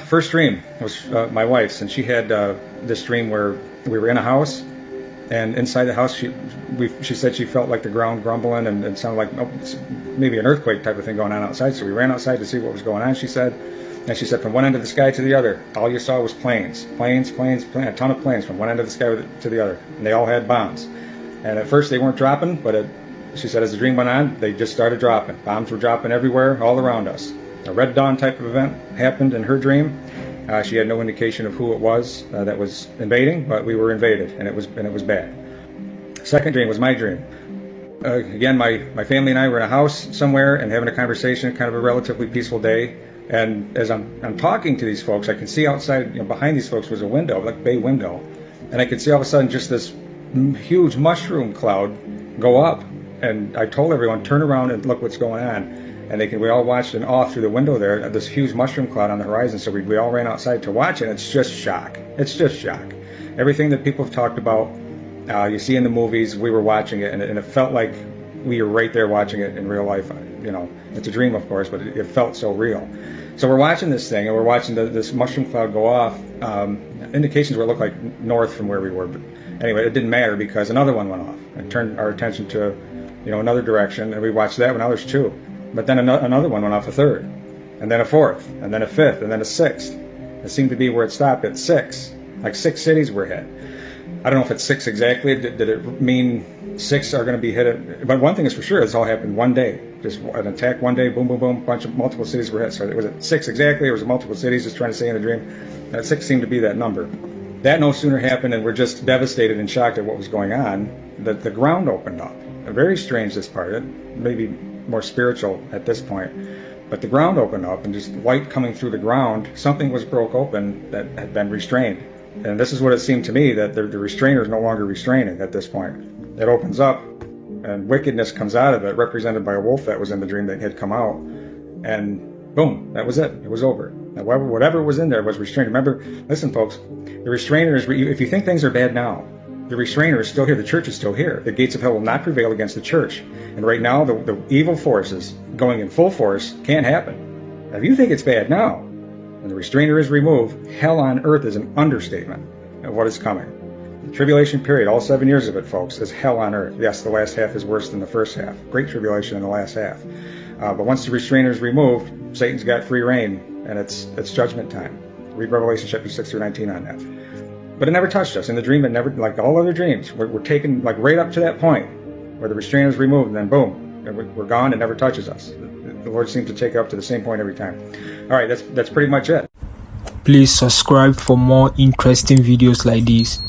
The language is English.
First dream was my wife's, and she had this dream where we were in a house, and inside the house, she said she felt like the ground grumbling and it sounded like maybe an earthquake type of thing going on outside. So we ran outside to see what was going on. She said from one end of the sky to the other, all you saw was planes, a ton of planes from one end of the sky to the other, and they all had bombs. And at first they weren't dropping, but she said as the dream went on, they just started dropping. Bombs were dropping everywhere, all around us. A Red Dawn type of event happened in her dream. She had no indication of who it was that was invading, but we were invaded, and it was bad. Second dream was my dream. Again, my family and I were in a house somewhere and having a conversation, kind of a relatively peaceful day. And as I'm talking to these folks, I can see outside, behind these folks was a window, like a bay window, and I could see all of a sudden just this huge mushroom cloud go up. And I told everyone, turn around and look what's going on. And we all watched in awe through the window there, this huge mushroom cloud on the horizon. So we all ran outside to watch it. And it's just shock. It's just shock. Everything that people have talked about, you see in the movies, we were watching it, and it felt like we were right there watching it in real life. It's a dream, of course, but it felt so real. So we're watching this thing, and we're watching this mushroom cloud go off. Indications where it looked like north from where we were. But anyway, it didn't matter because another one went off and turned our attention to, another direction, and we watched that one. Now there's two. But then another one went off, a third, and then a fourth, and then a fifth, and then a sixth. It seemed to be where it stopped at 6. Like 6 cities were hit. I don't know if it's 6 exactly. Did it mean 6 are going to be hit? But one thing is for sure, this all happened one day. Just an attack one day, boom, boom, boom, multiple cities were hit. So it was at 6 exactly, or was it multiple cities, just trying to say in a dream? 6 seemed to be that number. That no sooner happened, and we're just devastated and shocked at what was going on, that the ground opened up. Very strange, this part. It maybe more spiritual at this point, but the ground opened up and just light coming through the ground, something was broke open that had been restrained. And this is what it seemed to me, that the restrainer is no longer restraining at this point. It opens up and wickedness comes out of it, represented by a wolf that was in the dream that had come out, and boom, that was it. It was over. Now, whatever was in there was restrained. Remember, listen folks, the restrainer is, if you think things are bad now, the restrainer is still here. The church is still here. The gates of hell will not prevail against the church. And right now, the evil forces going in full force can't happen. Now, if you think it's bad now, and the restrainer is removed, hell on earth is an understatement of what is coming. The tribulation period, all 7 years of it, folks, is hell on earth. Yes, the last half is worse than the first half. Great tribulation in the last half. But once the restrainer is removed, Satan's got free reign, and it's judgment time. Read Revelation chapter 6 through 19 on that. But it never touched us. In the dream, it never, like all other dreams, we're taken like right up to that point where the restrainer is removed, and then boom, we're gone. It never touches us. The Lord seems to take it up to the same point every time. All right, that's pretty much it. Please subscribe for more interesting videos like this.